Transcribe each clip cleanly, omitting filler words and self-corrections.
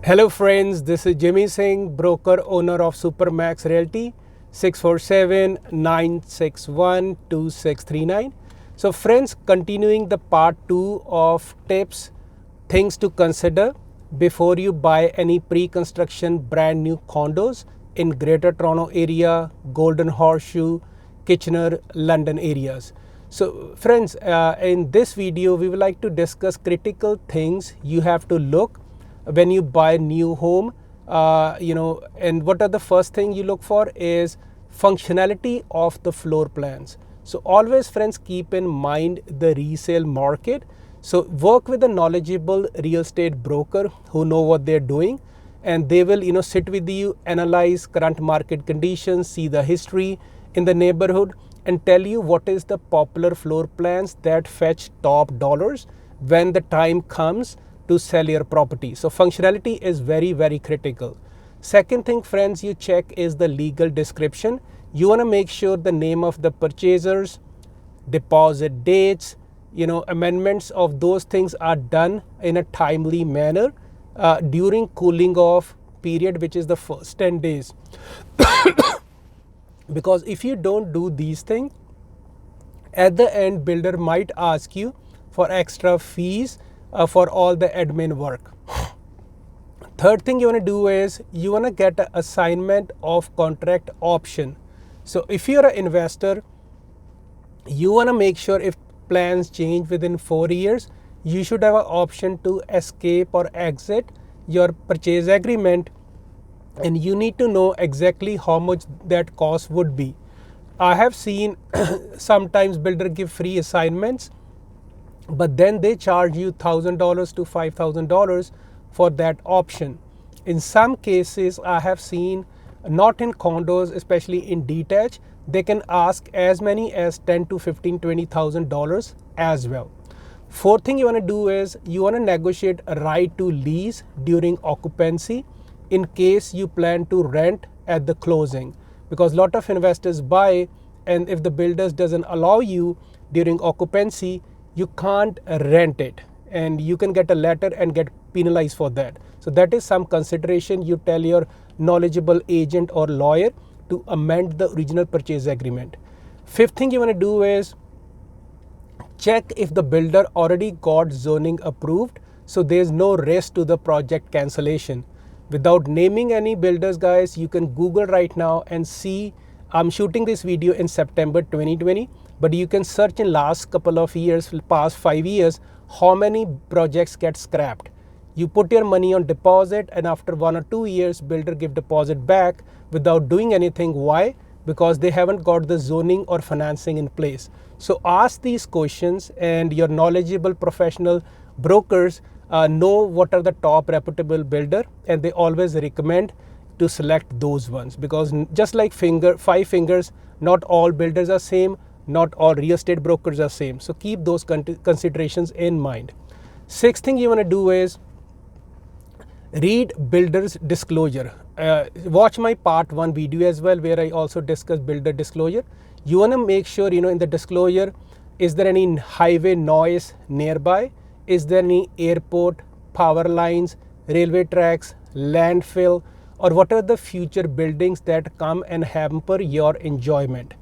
Hello friends, this is Jimmy Singh, broker owner of Supermax Realty, 647-961-2639. So friends, continuing the part 2 of tips, things to consider before you buy any pre-construction brand new condos in Greater Toronto area, Golden Horseshoe, Kitchener, London areas. So friends, in this video, we would like to discuss critical things you have to look when you buy a new home, and what are the first thing you look for is functionality of the floor plans. So always friends, keep in mind the resale market. So work with a knowledgeable real estate broker who know what they're doing, and they will sit with you, analyze current market conditions, see the history in the neighborhood, and tell you what is the popular floor plans that fetch top dollars when the time comes to sell your property. So functionality is very, very critical. Second thing friends, you check is the legal description. You want to make sure the name of the purchasers, deposit dates, amendments of those things are done in a timely manner during cooling off period, which is the first 10 days. Because if you don't do these things, at the end builder might ask you for extra fees for all the admin work. Third thing you want to do is you want to get an assignment of contract option. So if you're an investor, you want to make sure if plans change within 4 years, you should have an option to escape or exit your purchase agreement, and you need to know exactly how much that cost would be. I have seen sometimes builder give free assignments, but then they charge you $1,000 to $5,000 for that option. In some cases, I have seen, not in condos, especially in detached, they can ask as many as $10 to $15, $20,000 as well. Fourth thing you want to do is you want to negotiate a right to lease during occupancy in case you plan to rent at the closing, because a lot of investors buy, and if the builders doesn't allow you during occupancy, you can't rent it, and you can get a letter and get penalized for that. So that is some consideration. You tell your knowledgeable agent or lawyer to amend the original purchase agreement. Fifth thing you want to do is check if the builder already got zoning approved, so there's no risk to the project cancellation. Without naming any builders, guys, you can Google right now and see. I'm shooting this video in September 2020, but you can search in last couple of years, past 5 years, how many projects get scrapped. You put your money on deposit, and after 1 or 2 years, builder give deposit back without doing anything. Why? Because they haven't got the zoning or financing in place. So ask these questions, and your knowledgeable professional brokers know what are the top reputable builder, and they always recommend to select those ones, because just like five fingers, not all builders are same, not all real estate brokers are same. So keep those considerations in mind. Sixth thing you want to do is read builder's disclosure. Watch my part 1 video as well, where I also discuss builder disclosure. You want to make sure, in the disclosure, is there any highway noise nearby? Is there any airport, power lines, railway tracks, landfill, or what are the future buildings that come and hamper your enjoyment?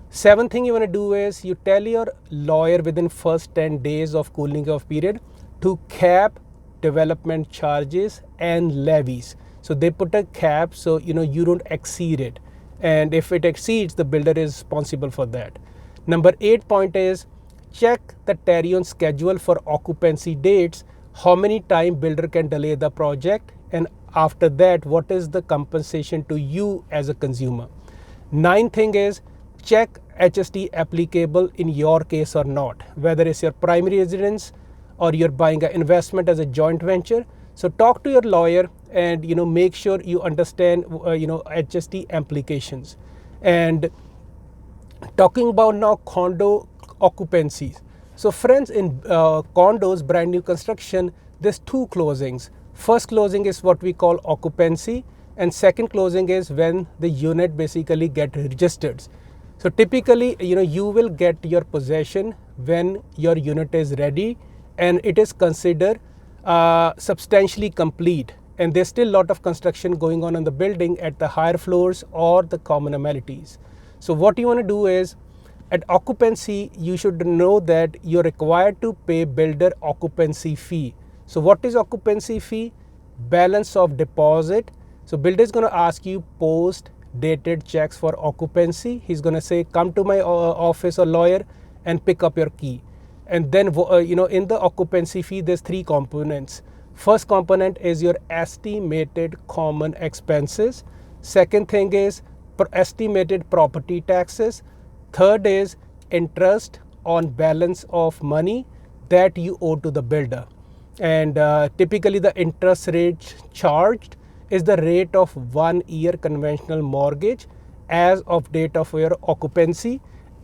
Seventh thing you want to do is you tell your lawyer within first 10 days of cooling off period to cap development charges and levies. So they put a cap, so you don't exceed it, and if it exceeds, the builder is responsible for that. Number 8 point is check the Tarion schedule for occupancy dates. How many time builder can delay the project, and after that, what is the compensation to you as a consumer? Ninth thing is check HST applicable in your case or not, whether it's your primary residence or you're buying an investment as a joint venture. So talk to your lawyer and make sure you understand HST implications. And talking about now condo occupancies. So friends, in condos, brand new construction, there's 2 closings. First closing is what we call occupancy, and second closing is when the unit basically get registered. So typically, you will get your possession when your unit is ready and it is considered substantially complete, and there's still a lot of construction going on in the building at the higher floors or the common amenities. So what you want to do is, at occupancy, you should know that you're required to pay builder occupancy fee. So what is occupancy fee? Balance of deposit. So builder is going to ask you post dated checks for occupancy. He's going to say, come to my office or lawyer and pick up your key. And then in the occupancy fee, there's three components. First component is your estimated common expenses. Second thing is estimated property taxes. Third is interest on balance of money that you owe to the builder. And typically the interest rate charged is the rate of 1 year conventional mortgage as of date of your occupancy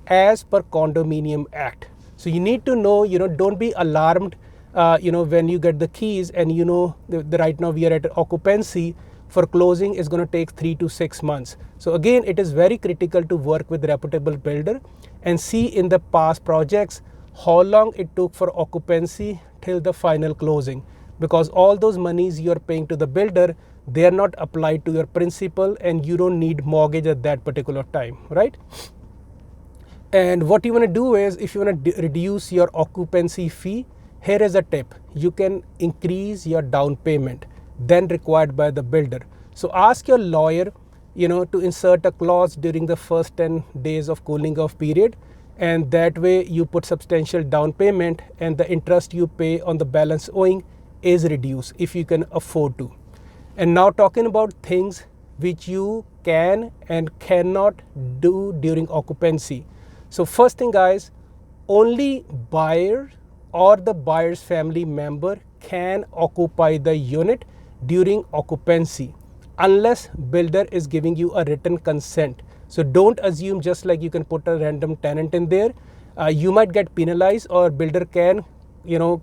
as per Condominium Act. So you need to know, don't be alarmed, when you get the keys and right now we are at occupancy. For closing is going to take 3 to 6 months. So again, it is very critical to work with reputable builder and see in the past projects how long it took for occupancy till the final closing, because all those monies you are paying to the builder, they are not applied to your principal and you don't need mortgage at that particular time, right? And what you want to do is, if you want to reduce your occupancy fee, here is a tip. You can increase your down payment than required by the builder. So ask your lawyer, to insert a clause during the first 10 days of cooling off period, and that way you put substantial down payment and the interest you pay on the balance owing is reduced if you can afford to. And now talking about things which you can and cannot do during occupancy. So first thing, guys, only buyer or the buyer's family member can occupy the unit during occupancy unless builder is giving you a written consent. So don't assume just like you can put a random tenant in there. You might get penalized or builder can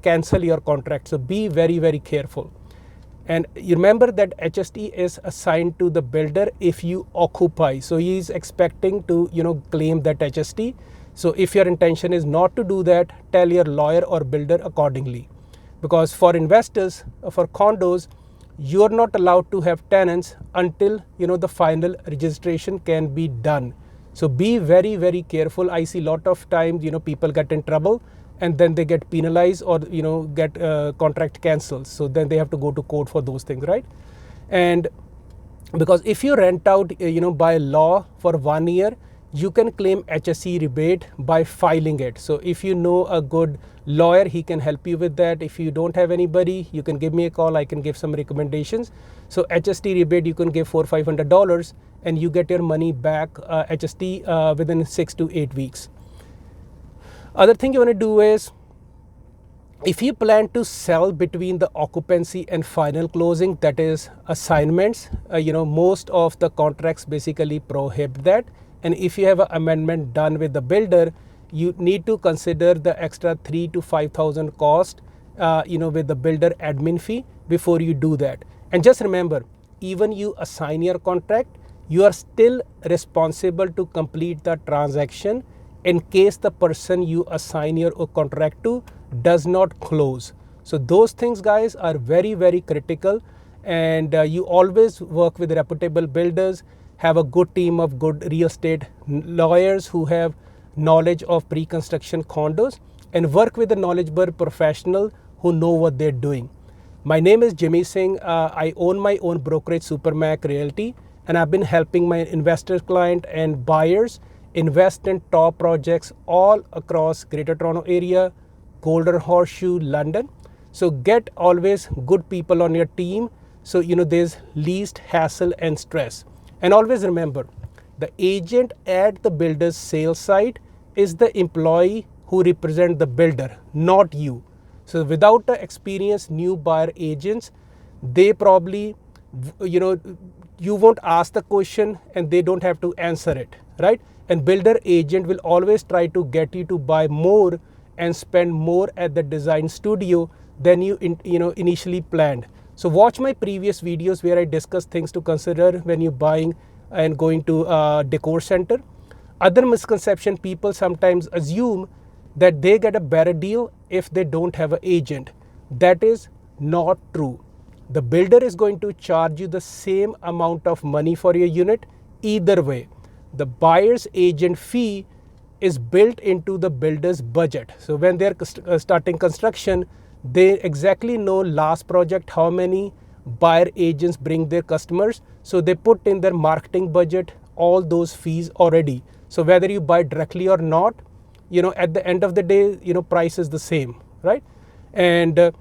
cancel your contract. So be very, very careful. And you remember that HST is assigned to the builder if you occupy. So he is expecting to claim that HST. So if your intention is not to do that, tell your lawyer or builder accordingly. Because for investors, for condos, you are not allowed to have tenants until the final registration can be done. So be very, very careful. I see a lot of times people get in trouble and then they get penalized or get contract cancelled. So then they have to go to court for those things, right? And because if you rent out by law for 1 year, you can claim HSE rebate by filing it. So if you know a good lawyer, he can help you with that. If you don't have anybody, you can give me a call. I can give some recommendations. So HST rebate, you can give $400-500 and you get your money back HST within 6 to 8 weeks. Other thing you want to do is, if you plan to sell between the occupancy and final closing, that is assignments, most of the contracts basically prohibit that. And if you have an amendment done with the builder, you need to consider the extra $3,000 to $5,000 cost, with the builder admin fee before you do that. And just remember, even you assign your contract, you are still responsible to complete the transaction in case the person you assign your contract to does not close. So those things, guys, are very, very critical. And you always work with reputable builders. Have a good team of good real estate lawyers who have knowledge of pre-construction condos, and work with a knowledgeable professional who know what they're doing. My name is Jimmy Singh. I own my own brokerage, Supermax Realty, and I've been helping my investor client and buyers invest in top projects all across Greater Toronto Area, Golden Horseshoe, London. So get always good people on your team, so there's least hassle and stress. And always remember, the agent at the builder's sales site is the employee who represents the builder, not you. So without the experienced new buyer agents, they probably, you won't ask the question and they don't have to answer it, right? And builder agent will always try to get you to buy more and spend more at the design studio than you initially planned. So watch my previous videos where I discuss things to consider when you're buying and going to a decor center. Other misconception, people sometimes assume that they get a better deal if they don't have an agent. That is not true. The builder is going to charge you the same amount of money for your unit either way. The buyer's agent fee is built into the builder's budget. So when they're starting construction, they exactly know last project how many buyer agents bring their customers. So they put in their marketing budget all those fees already. So whether you buy directly or not, at the end of the day, price is the same, right? And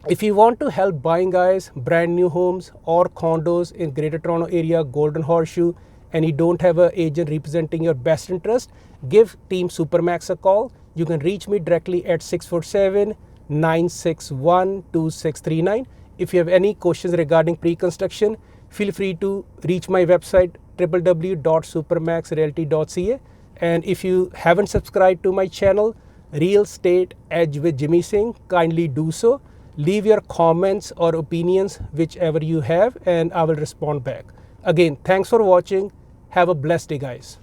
if you want to help buying guys brand new homes or condos in Greater Toronto Area, Golden Horseshoe, and you don't have an agent representing your best interest, give Team Supermax a call. You can reach me directly at 647-961-2639. If you have any questions regarding pre-construction, feel free to reach my website www.supermaxrealty.ca. And if you haven't subscribed to my channel, Real Estate Edge with Jimmy Singh, kindly do so. Leave your comments or opinions, whichever you have, and I will respond back. Again, thanks for watching. Have a blessed day, guys.